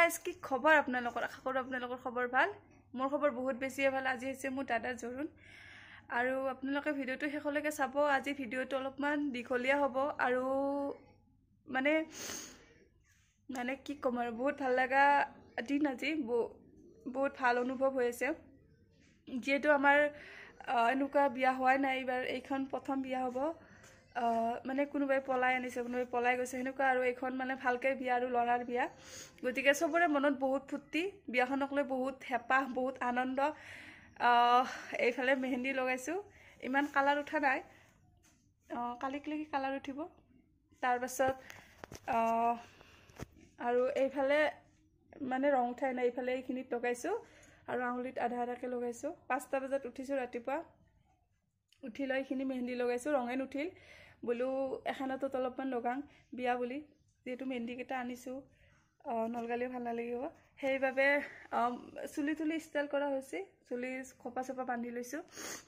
Guys কি খবৰ আপোনালোকৰ আশা কৰোঁ আপোনালোকৰ খবৰ ভাল মোৰ খবৰ বহুত বেছিয়ে ভাল আজি হৈছে মোৰ দাদা জৰুণ আৰু আপোনালোকে ভিডিঅ'টো শেষলৈকে চাব আজি ভিডিঅ'টো অলপমান দীঘলীয়া হ'ব আৰু মানে কি ক'ম আৰু বহুত ভাল লগা দিন আজি বহুত ভাল অনুভৱ হৈ আছে যেহেতু আমাৰ এনেকুৱা বিয়া হোৱা নাই এবাৰ এইখন প্ৰথম বিয়া হ'ব মানে কোনোবাই পলাই আনিছে কোনোবাই পলাই গৈছে সেনেকুৱা আৰু এইখন মানে ভালকৈ বিয়া আৰু ল'ৰাৰ বিয়া গতিকে চবৰে মনত বহুত ফূৰ্তি বিয়াখনক লৈ বহুত হেঁপাহ বহুত আনন্দ এইফালে মেহেন্দি লগাইছোঁ ইমান কালাৰ উঠা নাই কালিকলৈকে কালাৰ উঠিব তাৰপাছত আৰু এইফালে মানে ৰং উঠাই নাই এইফালে এইখিনিত লগাইছোঁ আৰু আঙুলিত আধা আধাকৈ লগাইছোঁ 5টা বজাত উঠিছোঁ ৰাতিপুৱা উঠি লৈ এইখিনি মেহেন্দি লগাইছোঁ ৰঙে নুঠিল বোলো এখনতো অলপমান লগাং বিয়া বুলি যেহেতু মেহেন্দিকেইটা আনিছোঁ নলগালেও ভাল নালাগিব সেইবাবে চুলি তুলি ষ্টাইল কৰা হৈছে চুলি খোপা চপা বান্ধি লৈছোঁ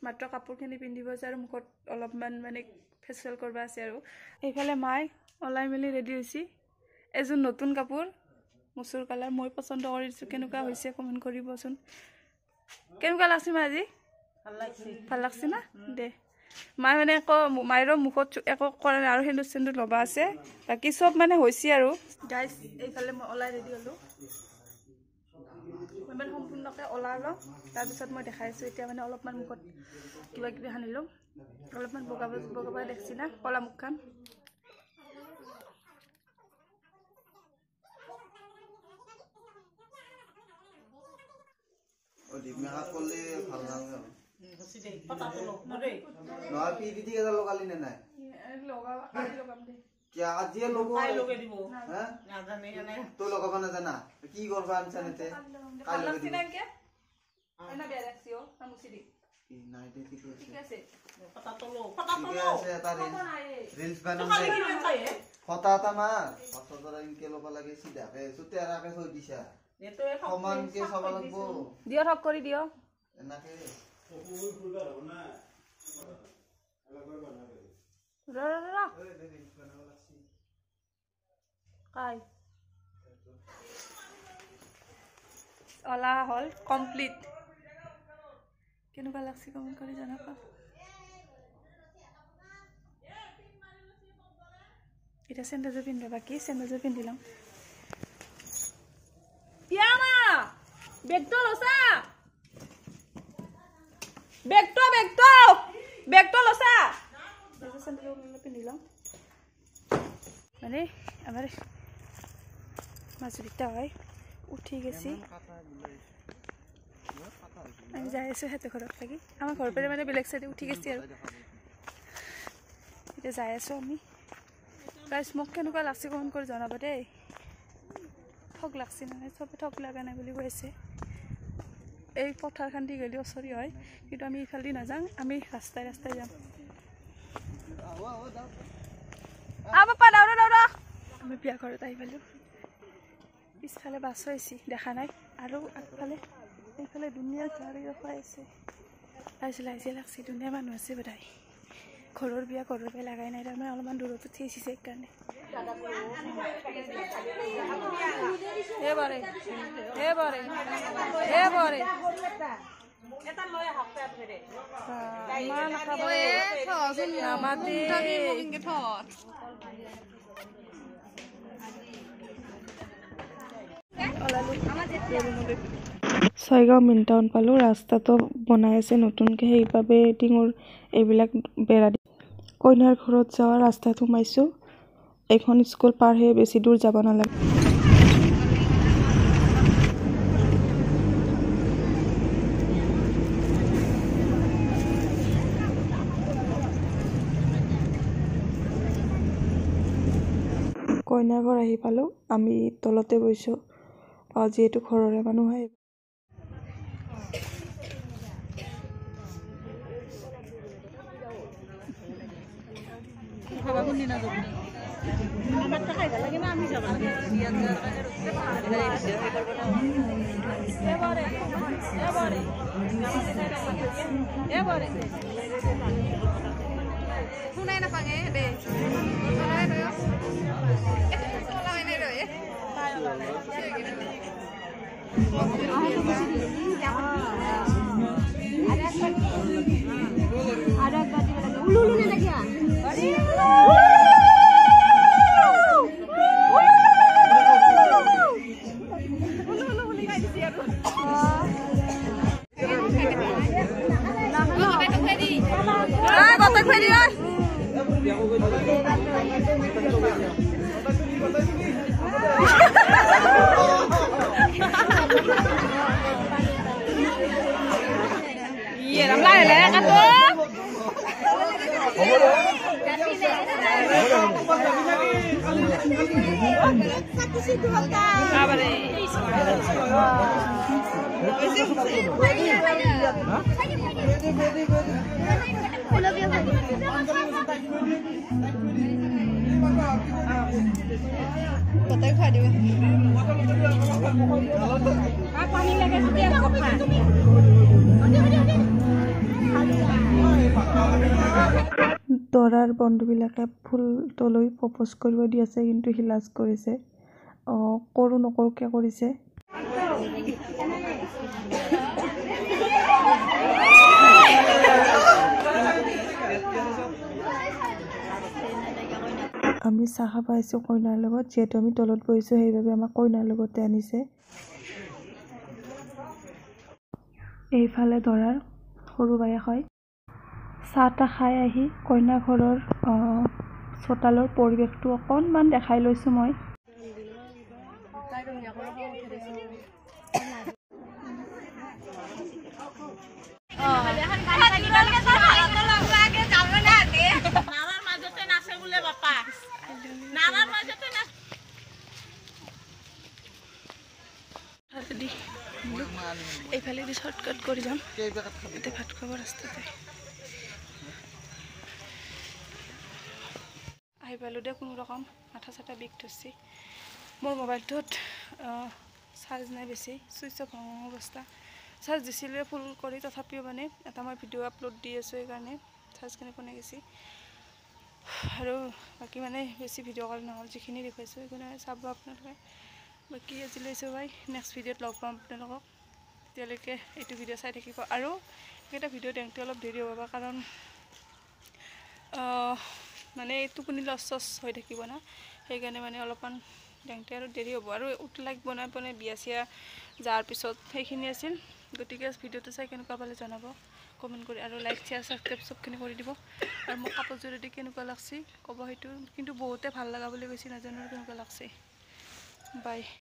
মাত্ৰ কাপোৰখিনি পিন্ধিব আছে আৰু মুখত অলপমান মানে ফেচিয়েল কৰিব আছে আৰু এইফালে মাই ওলাই মেলি ৰেডি হৈছে এযোৰ নতুন কাপোৰ মচুৰ কালাৰ মই পচন্দ কৰিছোঁ কেনেকুৱা হৈছে কমেণ্ট কৰিবচোন কেনেকুৱা লাগছে মা আজি ভাল লাগছে না দে মাই মানে আকৌ মাইৰো মুখত একো কৰা নাই আৰু সেন্দুৰ চেন্দুৰ ল'বা আছে বাকী চব মানে হৈছে আৰু গাইজ এইফালে মই ওলাই ৰেডি হ'লোঁ ইমান সম্পূৰ্ণকৈ ওলাই লওঁ তাৰপিছত মই দেখাইছোঁ এতিয়া মানে অলপমান মুখত কিবা কিবি সানি লওঁ অলপমান বগা দেখছি না কলা মুখখন মেকআপ করলে ভালো লাগে নয় পিপিটি কেটা লগালি না নাই क्या आज ये लोगो हैं तो लोगों का ना जाना की करबा आनछन एते काल लगे दिना के एना बे राखसियो सामुसिडी की नाइ दे ठीक আছে पता तलो আছে এটা রিলস বানাম দে ফটা তামা ফটো ধরা ইনকে লবা লাগে সিধাকে সুতে রাখে থই দিছা এতো সমান কে সব লাগবো দিও ঠক কৰি দিও এনাকে ফুল ফুলবা হ'ব না আলাগৰ বানাবে ৰ কাই অলা হল কমপ্লিট কেনেকুৱা লাগছে কমেণ্ট কৰি জনাবা এটা চেণ্ডেলযোৰ পিন্ধা বাকী চেণ্ডেলযোৰ পিন্ধি লওঁ পিয়ামা বেগটো লছা বেগটো লছা এটা চেণ্ডেলযোৰ পিন্ধি লওঁ মানে আমাৰ মাজুলিটা হয় উঠি গেছি আমি যাই আছো হাতে ঘৰত লাগি আমাৰ ঘৰ পেৰে মানে বেলেগ সাইডে উঠি গেছি আৰ এটা যাই আছো আমি গাইস মোক কেনেকুৱা লাগছে কমেণ্ট কৰি জনাব দেই ঠগ লাগছে না সবে ঠগ লাগা নাই বুলি কৈছে এই পথাৰখন দি গেলি ওচৰি হয় কিন্তু আমি ইফালে নাযাং আমি ৰাস্তায় যাম বাপা দাও আমি বিয়া ঘৰত আহি পালোঁ পিছফালে বাছ হৈছে দেখা নাই আৰু আগফালে এইফালে ধুনীয়া গাড়ী ৰখাই আছে লাইছে লাগছে ধুনীয়া মানুহ আছে বোধাই ঘৰৰ বিয়া লাগাই নাই তাৰমানে অলপমান দূৰত উঠি আহিছে সেইকাৰণে ছয়গাঁও মেইন টাউন পালোঁ ৰাস্তাটো বনাই আছে নতুনকৈ সেইবাবে টিঙৰ এইবিলাক বেৰা দি কইনাৰ ঘৰত যোৱা ৰাস্তাত সোমাইছোঁ এইখন স্কুল পাৰ হৈ বেছি দূৰ যাব নালাগে কইনাৰ ঘৰ আহি পালোঁ আমি তলতে বহিছোঁ যিহেতু ঘৰৰে মানুহ হয় শুনাই নাপাঙে দে Hola, দৰাৰ বন্ধুবিলাকে ফুলটো লৈ প্ৰপ'জ কৰিব দি আছে, কিন্তু সি লাজ কৰিছে। কৰোঁ নকৰোঁকৈ কৰিছে। আমি চাহ খাব আহিছোঁ কইনাৰ লগত, যিহেতু আমি তলত বহিছোঁ সেইবাবে আমাক কইনাৰ লগতে আনিছে। এইফালে দৰাৰ সৰু বায়েক হয়। চাহ তাহ খাই আহি কইনা ঘৰৰ চোতালৰ পৰিৱেশটো অকণমান দেখাই লৈছোঁ মই। এইফালে দি শ্বৰ্টকাট কৰি যাম, এতিয়া ভাত খাব ৰাস্তাতে আহি পালোঁ দে। কোনো ৰকম মাথা চাথা বিষ ধৰিছে। মোৰ মোবাইলটোত চাৰ্জ নাই বেছি, ছুইচ অফ অৱস্থা। চাৰ্জ দিছিলোঁ ফুল কৰি, তথাপিও মানে এটা মই ভিডিঅ' আপলোড দি আছোঁ, সেইকাৰণে চাৰ্জখিনি কমি গৈছে। আৰু বাকী মানে বেছি ভিডিঅ' কল নহ'ল, যিখিনি দেখুৱাইছোঁ সেইখিনি চাব আপোনালোকে। বাকী আজি লৈছোঁ বাই, নেক্সট ভিডিঅ'ত লগ পাম আপোনালোকক। তেতিয়ালৈকে এইটো ভিডিঅ' চাই থাকিব। আৰু এইকেইটা ভিডিঅ' দিওঁতে অলপ দেৰি হ'ব, কাৰণ মানে টোপনি লছ হৈ থাকিব না, সেইকাৰণে মানে অলপমান দিওঁতে আৰু দেৰি হ'ব। আৰু উঠলাইক বনাই বনাই বিয়া চিয়া যোৱাৰ পিছত সেইখিনি আছিল। গতিকে ভিডিঅ'টো চাই কেনেকুৱা পালে জনাব কমেণ্ট কৰি, আৰু লাইক শ্বেয়াৰ ছাবস্ক্ৰাইব চবখিনি কৰি দিব। আৰু মোক কাপোৰযোৰ যদি কেনেকুৱা লাগছে ক'ব, সেইটো কিন্তু বহুতে ভাল লগা বুলি কৈছে, নাজানো কেনেকুৱা লাগছে। বাই।